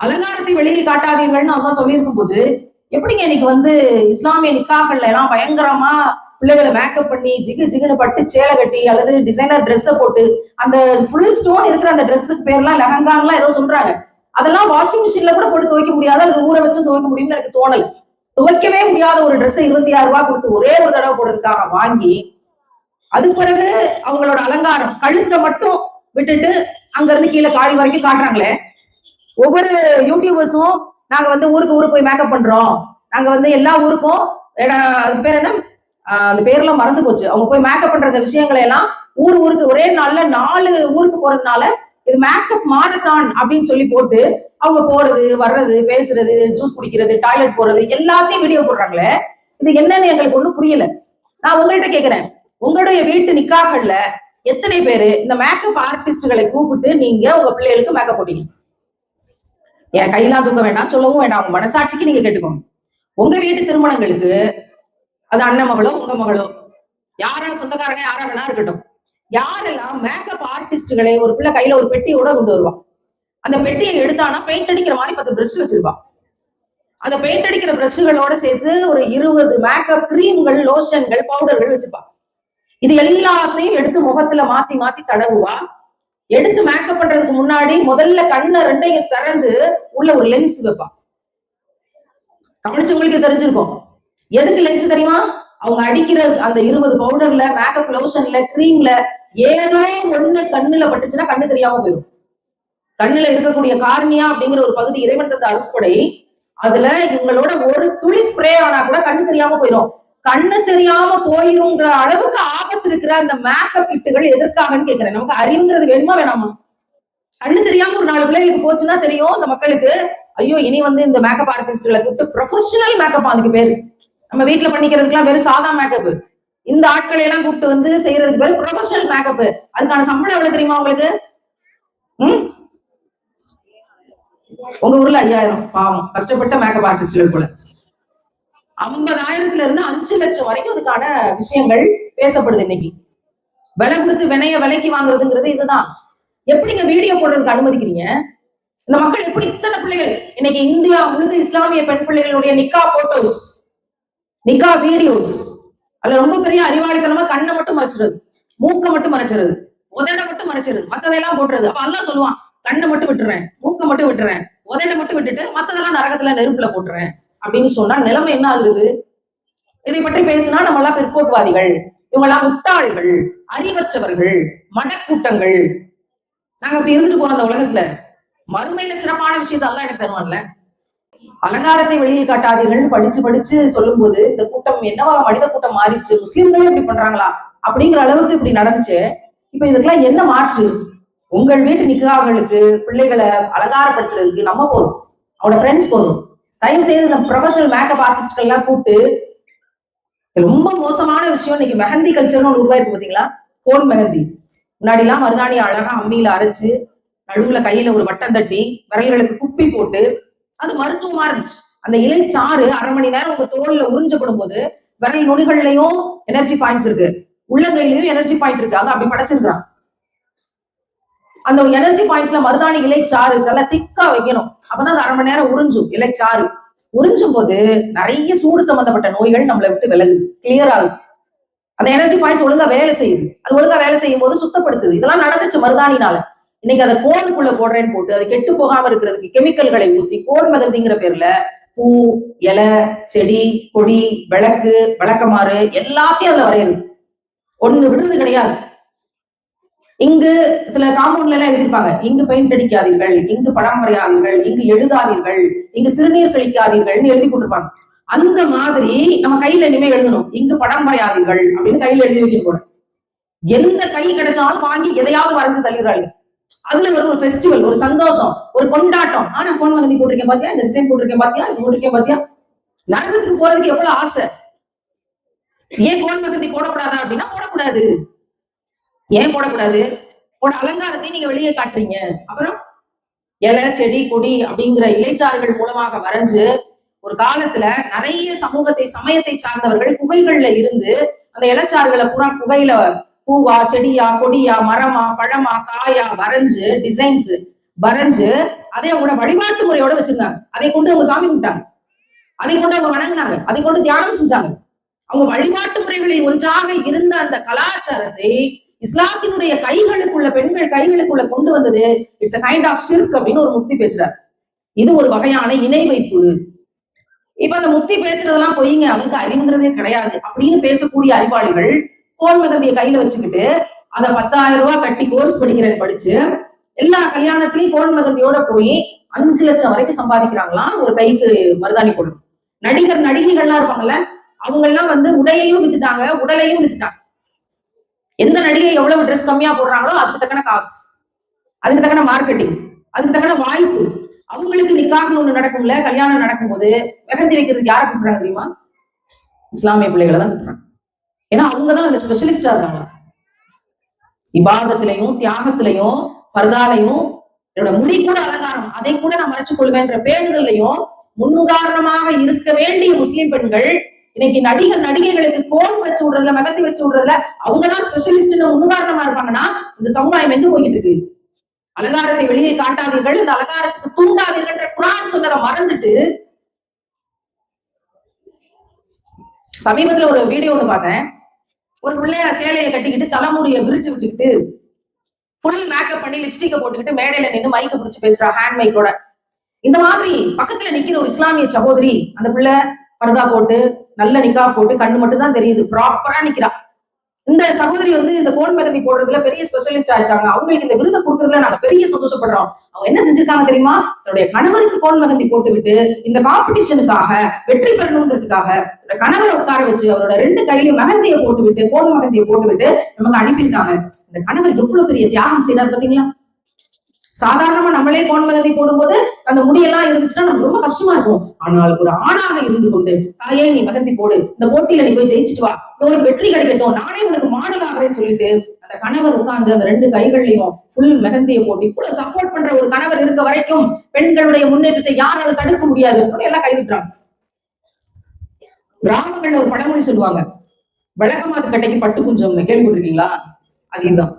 அலங்காரத்தை வெளியில் காட்டாதீர்கள்னு அதான் சொல்லியிருக்கும் போது எப்படிங்க இன்னைக்கு இஸ்லாமிய நிக்காக்கள்ல எல்லாம் பயங்கரமா பிள்ளைகளை மேக்கப் பண்ணி ஜிகு ஜிகுன்னு பட்டு சேலை கட்டி அல்லது டிசைனர் ட்ரெஸ்ஸை போட்டு அந்த ஃபுல் ஸ்டோன் இருக்கிற அந்த ட்ரெஸ்ஸுக்கு பேர்லாம் லெஹங்கான்லாம் ஏதோ சொல்றாங்க. அதெல்லாம் வாஷிங் மிஷின்ல கூட போட்டு துவைக்க முடியாது, அது ஊற வச்சு துவைக்க முடியும்னு எனக்கு தோணல. துவைக்கவே முடியாத ஒரு ட்ரெஸ் 26,000 கொடுத்து ஒரே ஒரு தடவை போடுறதுக்காக வாங்கி அது பிறகு அவங்களோட அலங்காரம் கழுத்தை மட்டும் விட்டுட்டு அங்க இருந்து கீழே கால் வரைக்கும் காட்டுறாங்களே. ஒவ்வொரு யூடியூபர்ஸும் நாங்க ஊருக்கு போய் மேக்கப் பண்றோம், நாங்க எல்லா ஊருக்கும் அதுக்கு பேர் என்ன, அந்த பேர்லாம் மறந்து போச்சு. அவங்க போய் மேக்கப் பண்ற விஷயங்களை எல்லாம் ஊருக்கு ஒரே நாள்ல 4 ஊருக்கு போறதுனால இது மேக்கப் மாரத்தான் அப்படின்னு சொல்லி போட்டு அவங்க போறது வர்றது பேசுறது ஜூஸ் குடிக்கிறது டாய்லெட் போறது எல்லாத்தையும் வீடியோ போடுறாங்களே. இது என்னன்னு எங்களுக்கு ஒண்ணும் புரியல. நான் உங்கள்கிட்ட கேக்குறேன், உங்களுடைய வீட்டு நிக்காகள்ல எத்தனை பேரு இந்த மேக்கப் ஆர்டிஸ்டுகளை கூப்பிட்டு நீங்க உங்க பிள்ளைகளுக்கு மேக்கப் போட்டீங்க? என் கையெல்லாம் தூக்க வேண்டாம், சொல்லவும் வேண்டாம், உங்க மனசாட்சிக்கு நீங்க கேட்டுக்கோங்க. உங்க வீட்டு திருமணங்களுக்கு அது அண்ணன் மகளோ உங்க மகளோ யாரா சொந்தக்காரங்க யாரா வேணா இருக்கட்டும், யாரெல்லாம் மேக்கப் ஆர்டிஸ்டுகளை ஒரு பிள்ளை கையில ஒரு பெட்டியோட கொண்டு வருவான். அந்த பெட்டியை எடுத்தானா பெயிண்ட் அடிக்கிற மாதிரி 10 பிரஷ் வச்சிருப்பான். அந்த பெயிண்ட் அடிக்கிற பிரஷ்களோட சேர்த்து ஒரு 20 மேக்கப் கிரீம்கள் லோஷன்கள் பவுடர்கள் வச்சிருப்பான். இது எல்லாத்தையும் எடுத்து முகத்துல மாத்தி மாத்தி தடவுவா. எடுத்து மேக்கப் பண்றதுக்கு முன்னாடி முதல்ல கண்ணை 2ஐயும் திறந்து உள்ள ஒரு லென்ஸ் வைப்பான். கவனிச்சவங்களுக்கு தெரிஞ்சிருக்கும். எதுக்கு லென்ஸ் தெரியுமா? அவங்க அடிக்கிற அந்த 20 பவுடர்ல மேக்கப் லோஷன்ல கிரீம்ல ஏதோ ஒண்ணு கண்ணுல பட்டுச்சுன்னா கண்ணு தெரியாம போயிடும். கண்ணுல இருக்கக்கூடிய கார்னியா அப்படிங்கிற ஒரு பகுதி இறைவன் தந்த அருட்கொடை, அதுல இவங்களோட ஒரு துளி ஸ்ப்ரே ஆனா கூட கண்ணு தெரியாம போயிடும். கண்ணு தெரியாம போயிருங்கிற அளவுக்கு ஆபத்து இருக்கிற அந்த மேக்கப் கிட்டுகள் எதற்காகன்னு கேக்குறேன். நமக்கு அறிவுங்கிறது வேணுமா வேணாமா? கண்ணு தெரியாம ஒரு 4 பிள்ளைகளுக்கு போச்சுன்னா தெரியும் இந்த மக்களுக்கு, ஐயோ இனி இந்த மேக்கப் ஆர்டிஸ்ட்களை கூப்பிட்டு ப்ரொஃபஷனல் மேக்கப் அதுக்கு பேரு. நம்ம வீட்டுல பண்ணிக்கிறதுக்கெல்லாம் பேரு சாதா மேக்கப். இந்த ஆட்களை எல்லாம் கூப்பிட்டு செய்யறதுக்கு பேரு ப்ரொஃபஷனல் மேக்கப். அதுக்கான சம்பளம் எவ்வளவு தெரியுமா உங்களுக்கு? உங்க ஊர்ல 5,000. பாவம், கஷ்டப்பட்ட மேக்கப் ஆர்டிஸ்ட்கள் போல. 50,000ல இருந்து 5 லட்சம் வரைக்கும் அதுக்கான விஷயங்கள் பேசப்படுது இன்னைக்கு. விலை கொடுத்து விலைக்கு வாங்குறதுங்கிறது இதுதான். எப்படிங்க வீடியோ போடுறதுக்கு அனுமதிக்கிறீங்க? இந்த மக்கள் எப்படி இத்தனை பிள்ளைகள் இன்னைக்கு இந்தியா முழுக்க இஸ்லாமிய பெண் பிள்ளைகளுடைய நிக்கா போட்டோஸ் நிக்கா வீடியோஸ் அதுல ரொம்ப பெரிய அறிவாளித்தனமா கண்ணை மட்டும் மறைச்சிருது, மூக்கை மட்டும் மறைச்சிருது, உதட மட்டும் மறைச்சிருது, மத்ததெல்லாம் போட்டுறது. அப்ப எல்லாம் சொல்லுவான், கண்ணை மட்டும் விட்டுறேன், மூக்கை மட்டும் விட்டுறேன், உதட மட்டும் விட்டுட்டு மத்ததெல்லாம் நரகத்துல நெருப்புல போட்டுறேன் அப்படின்னு சொன்னா நிலைமை என்ன ஆகுது? இதை பற்றி பேசினா நம்ம எல்லாம் பிற்போக்குவாதிகள், இவங்கெல்லாம் முட்டாள்கள், அறிவற்றவர்கள், மடக்கூட்டங்கள். நாங்க அப்படி இருந்துட்டு போறோம் அந்த உலகத்துல. மறுமையில சிறப்பான விஷயத்தெல்லாம் எனக்கு தருவான்ல. அலங்காரத்தை வெளியில் காட்டாதீர்கள் படிச்சு சொல்லும் போது இந்த கூட்டம் என்னவா மனித கூட்டம் மாறிடுச்சு, முஸ்லிம்களே இப்படி பண்றாங்களா அப்படிங்கிற அளவுக்கு இப்படி நடந்துச்சு. இப்ப இதுக்கெல்லாம் என்ன மாற்று? உங்கள் வீட்டு நிக்காகளுக்கு பிள்ளைகளை அலங்காரப்படுத்துறதுக்கு நம்ம போதும், அவனோட ஃப்ரெண்ட்ஸ் போதும். தயவு செய்து இந்த ப்ரொஃபஷனல் மேக்கப் ஆர்டிஸ்ட்கள் எல்லாம் கூப்பிட்டு, ரொம்ப மோசமான விஷயம் இன்னைக்கு மெஹந்தி கல்ச்சர்னு ஒன்று உருவாயிருக்கு பாத்தீங்களா? கோன் மெஹந்தி. முன்னாடி எல்லாம் மருதாணி அழகா அம்மியில அரைச்சு நடுவுல கையில ஒரு வட்டம் தட்டி விரல்களுக்கு குப்பி போட்டு அது மருத்துவமா இருந்துச்சு. அந்த இலை சாறு 1/2 மணி நேரம் உங்க தோல்ல உறிஞ்சப்படும் போது விரல் நுனிகள்லயும் எனர்ஜி பாயிண்ட்ஸ் இருக்கு, உள்ளங்கையிலயும் எனர்ஜி பாயிண்ட் இருக்கு. அதை அப்படி படைச்சிருக்கான். அந்த எனர்ஜி பாயிண்ட்ஸ்ல மருதாணி இலை சாறு நல்லா திக்கா வைக்கணும். அப்பதான் அது 1/2 மணி நேரம் உறிஞ்சும். இலை சாறு உறிஞ்சும் போது நிறைய சூடு சம்பந்தப்பட்ட நோய்கள் நம்மளை விட்டு விலகுது, கிளியர் ஆகுது. அந்த எனர்ஜி பாயிண்ட்ஸ் ஒழுங்கா வேலை செய்யுது. அது ஒழுங்கா வேலை செய்யும் போது சுத்தப்படுத்துது. இதெல்லாம் நடந்துச்சு மருதாணினால. இன்னைக்கு அதை கோனுக்குள்ள போடுறேன்னு போட்டு அது கெட்டு போகாம இருக்கிறதுக்கு கெமிக்கல்களை ஊத்தி கோன் மெகந்திங்கிற பேர்ல பூ, இலை, செடி, கொடி, விளக்கு, விளக்கமாறு எல்லாத்தையும் அதுல வரையுது. ஒண்ணு விடுறது கிடையாது. இங்கு சில காம்பவுண்ட்ல எல்லாம் எழுதிருப்பாங்க, இங்கு பெயிண்ட் அடிக்காதீர்கள், இங்கு படம் வரையாதீர்கள், இங்கு எழுதாதீர்கள், இங்கு சிறுநீர் கழிக்காதீர்கள்னு எழுதி போட்டிருப்பாங்க. அந்த மாதிரி நம்ம கையில இனிமே எழுதணும், இங்கு படம் வரையாதீர்கள் அப்படின்னு கையில எழுதி வைக்கணும் போல. எந்த கை கிடைச்சாலும் வாங்கி எதையாவது வரைஞ்சு தள்ளிடுறாங்க. அதுல ஒரு ஃபெஸ்டிவல், ஒரு சந்தோஷம், ஒரு கொண்டாட்டம். ஆனா பொன் மெஹந்தி போட்டிருக்கேன் பாத்தியா, இந்த டிசைன் போட்டிருக்கேன் பாத்தியா, இது போட்டிருக்கேன் பாத்தியா. நரகத்துக்கு போறதுக்கு எவ்வளவு ஆசை. ஏன் கோன் மெஹந்தி போடக்கூடாதா அப்படின்னா போடக்கூடாது. ஏன் போடக்கூடாது? அலங்காரத்தை நீங்க வெளியே காட்டுறீங்க. அப்புறம் இலை, செடி, கொடி அப்படிங்கிற இலைச்சாறுகள் மூலமாக வரைஞ்சு ஒரு காலத்துல நிறைய சமயத்தை சார்ந்தவர்கள் குகைகள்ல இருந்து அந்த இலைச்சாறுகளை பூரா குகையில பூவா, செடியா, கொடியா, மரமா, பழமா, காயா வரைஞ்சு டிசைன்ஸ் வரைஞ்சு அதை அவங்களோட வழிபாட்டு முறையோட வச்சிருந்தாங்க. அதை கொண்டு அவங்க சாமி கும்பிட்டாங்க, அதை கொண்டு அவங்க வணங்கினாங்க, அதை கொண்டு தியானம் செஞ்சாங்க. அவங்க வழிபாட்டு முறைகளில் ஒன்றாக இருந்த அந்த கலாச்சாரத்தை இஸ்லாத்தினுடைய கைகளுக்குள்ள, பெண்கள் கைகளுக்குள்ள கொண்டு வந்தது இட்ஸ் a கைண்ட் ஆஃப் ஷிர்க் அப்படின்னு ஒரு முஃப்தி பேசுறார். இது ஒரு வகையான இணை வைப்பு. இப்ப அந்த முஃப்தி பேசுறதெல்லாம் பொய்ங்க, அவருக்கு அறிவுங்கிறதே கிடையாது அப்படின்னு பேசக்கூடிய அறிவாளிகள் கோல் மெகந்தியை கையில வச்சுக்கிட்டு அதை 10,000 ரூபாய் கட்டி கோர்ஸ் படிக்கிறேன்னு படிச்சு எல்லா கல்யாணத்திலையும் கோல் மெகந்தியோட போய் 5 லட்சம் வரைக்கும் சம்பாதிக்கிறாங்களாம் ஒரு கைக்கு மருதாணி போடணும். நடிகர் நடிகைகள்லாம் இருப்பாங்கல்ல, அவங்க எல்லாம் வந்து உடையையும் வித்துட்டாங்க, உடலையும் வித்துட்டாங்க. எந்த நடிகை எவ்வளவு ட்ரெஸ் கம்மியா போடுறாங்களோ அதுக்கு தக்கன காசு, அதுக்கு தக்கன மார்க்கெட்டிங், அதுக்கு தக்கன வாய்ப்பு. அவங்களுக்கு நிக்காஹ்னு ஒண்ணு நடக்கும்ல, கல்யாணம் நடக்கும்போது மெஹந்தி வைக்கிறதுக்கு யாரை கூப்பிடுறாங்க தெரியுமா? இஸ்லாமிய பிள்ளைகளை தான் கூப்பிடுறாங்க. ஏன்னா அவங்கதான் அந்த ஸ்பெஷலிஸ்டா இருக்காங்க. இபாதத்திலையும் தியாகத்திலையும் பர்தாலையும் என்னோட முடி கூட அலங்காரம், அதை கூட நான் மறைச்சு கொள்வேன்ற பேணுதல்லையும் முன்னுதாரணமாக இருக்க வேண்டிய முஸ்லிம் பெண்கள் இன்னைக்கு நடிகர் நடிகைகளுக்கு கோல் வச்சு விடுறதுல, மெகந்தி வச்சு விடுறதுல அவங்கதான் ஸ்பெஷலிஸ்ட்னு முன்னுதாரணமா இருப்பாங்கன்னா இந்த சமுதாயம் எங்க போயிட்டு இருக்கு? அலங்காரத்தை வெளியில் காட்டாதீர்கள், இந்த அலங்காரத்துக்கு தூண்டாதீர்கள் குர்ஆன் சொன்னதை மறந்துட்டு. சமீபத்துல ஒரு வீடியோ ஒண்ணு பார்த்தேன். ஒரு பிள்ளைய சேலையை கட்டிக்கிட்டு தலைமுடியை விரிச்சு விட்டுக்கிட்டு ஃபுல் மேக்கப் பண்ணி லிப்ஸ்டிக்கை போட்டுக்கிட்டு மேடையில நின்று மைக்க பிடிச்சு பேசுறா ஹேண்ட் மைக்கோட. இந்த மாதிரி பக்கத்துல நிக்கிற ஒரு இஸ்லாமிய சகோதரி, அந்த பிள்ளை பர்தா போட்டு நல்ல நிக்கா போட்டு கண்ணு மட்டும் தான் தெரியுது, ப்ராப்பரா நிக்கிறா. இந்த சகோதரி வந்து இந்த கோல் மெகந்தி போடுறதுல பெரிய ஸ்பெஷலிஸ்டா இருக்காங்க. அவங்களுக்கு இந்த விருதை கொடுக்கறதுல நாங்க பெரிய சந்தோஷப்படுறோம். அவங்க என்ன செஞ்சிருக்காங்க தெரியுமா? தன்னுடைய கணவருக்கு கோல் மெகந்தி போட்டு விட்டு இந்த காம்படிஷனுக்காக வெற்றி பெறணுன்றதுக்காக கணவரை உட்கார வச்சு அவரோட 2 கையிலையும் மெகந்தியை போட்டு விட்டு, கோல் மெகந்தியை போட்டு விட்டு நமக்கு அனுப்பியிருக்காங்க. இந்த கணவர் எவ்வளவு பெரிய தியாகம் செய்தார் பாத்தீங்களா? சாதாரணமா நம்மளே கோல் மெகந்தி போடும்போது அந்த முடியெல்லாம் இருந்துச்சுன்னா நமக்கு ரொம்ப கஷ்டமா இருக்கும். ஆனால் ஒரு ஆணாக இருந்து கொண்டு, தாயே நீ மெகந்தி போடு, இந்த போட்டியில நீ போய் ஜெயிச்சுட்டு வா, உனக்கு வெற்றி கிடைக்கட்டும், நானே உனக்கு மாடல் ஆகிறேன்னு சொல்லிட்டு அந்த கணவர் உட்கார்ந்து அந்த 2 கைகள்லயும் ஃபுல் மெகந்தியை போட்டு இவ்வளவு சப்போர்ட் பண்ற ஒரு கணவர் இருக்க வரைக்கும் பெண்களுடைய முன்னேற்றத்தை யாராலும் தடுக்க முடியாது. எல்லாம் கைதுட்டாங்க. கிராமங்கள்ல ஒரு பழமொழி சொல்லுவாங்க, விளக்கமாத்து கட்டைக்கு பட்டு குஞ்சம், கேள்விப்பட்டிருக்கீங்களா? அதுதான்.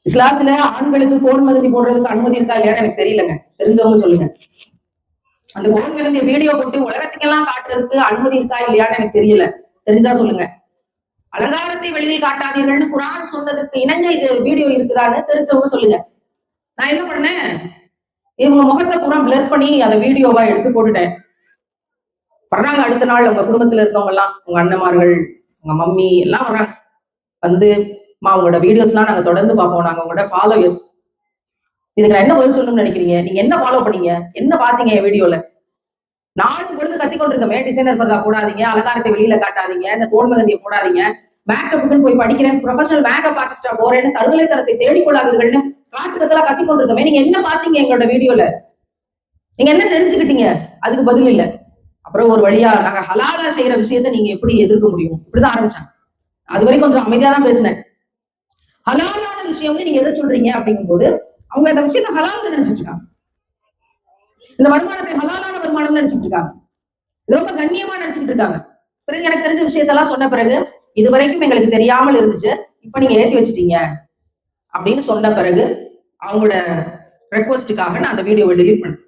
இஸ்லாத்துல ஆண்களுக்கு கோல் மெகந்தி போடுறதுக்கு அனுமதி இருக்கா இல்லையான்னு எனக்கு தெரியலங்க, தெரிஞ்சவங்க சொல்லுங்க. அந்த கோல் மெகந்திய வீடியோ போட்டு உலகத்துக்கெல்லாம் காட்டுறதுக்கு அனுமதி இருக்கா இல்லையான்னு எனக்கு தெரியல, தெரிஞ்சா சொல்லுங்க. அலங்காரத்தை வெளியில் காட்டாதீர்கள்னு குர்ஆன் சொன்னதுக்கு இணங்க இது வீடியோ இருக்குதான்னு தெரிஞ்சவங்க சொல்லுங்க. நான் என்ன பண்ணேன், இவங்க முகத்தை பூரா பிளர் பண்ணி அதை வீடியோவா எடுத்து போட்டுட்டேன். வர்றாங்க அடுத்த நாள் உங்க குடும்பத்துல இருக்கவங்க எல்லாம், உங்க அண்ணன்மார்கள், உங்க மம்மி எல்லாம் வர்றாங்க. வந்து உங்களோட வீடியோஸ் எல்லாம் நாங்க தொடர்ந்து பார்ப்போம், நாங்க உங்களோட ஃபாலோவர்ஸ். இதுக்கு நான் என்ன பதில் சொல்லணும்னு நினைக்கிறீங்க? நீங்க என்ன ஃபாலோ பண்ணீங்க, என்ன பாத்தீங்க என் வீடியோல? நானும் பொழுது கத்திக்கொண்டிருக்கமே, டிசைனர் பர்தா போடாதீங்க, அலங்காரத்தை வெளியில காட்டாதீங்க, இந்த கோல் மெகந்தியை போடாதீங்க, மேக்கப்புக்குன்னு போய் படிக்கிறேன், ப்ரொஃபஷனல் மேக்கப் ஆர்டிஸ்டா போறேன்னு தருதலை தரத்தை தேடிக்கொள்ளாதீர்கள்னு காட்டுக்கத்தெல்லாம் கத்திக்கொண்டிருக்கமே. நீங்க என்ன பாத்தீங்க எங்களோட வீடியோல? நீங்க என்ன தெரிஞ்சுக்கிட்டீங்க? அதுக்கு பதில் இல்ல. அப்புறம் ஒரு வழியா நாங்க ஹலாலா செய்யற விஷயத்த நீங்க எப்படி எதிர்க்க முடியும், இப்படிதான் ஆரம்பிச்சாங்க. அது வரைக்கும் கொஞ்சம் அமைதியா தான் பேசினேன். ஹலாலான விஷயம்னு நீங்க எதை சொல்றீங்க அப்படிங்கும் போது அவங்க அந்த விஷயத்த ஹலால் நினைச்சிட்டு இருக்காங்க. இந்த வருமானத்தை ஹலாலான வருமானம் நினைச்சிட்டு இருக்காங்க, இது ரொம்ப கண்ணியமா நினைச்சிட்டு இருக்காங்க. பிறகு எனக்கு தெரிஞ்ச விஷயத்தெல்லாம் சொன்ன பிறகு, இது வரைக்கும் எங்களுக்கு தெரியாமல் இருந்துச்சு, இப்ப நீங்க ஏத்தி வச்சுட்டீங்க அப்படின்னு சொன்ன பிறகு அவங்களோட ரெக்வஸ்டுக்காக நான் அந்த வீடியோவை டெலீட் பண்ணேன்.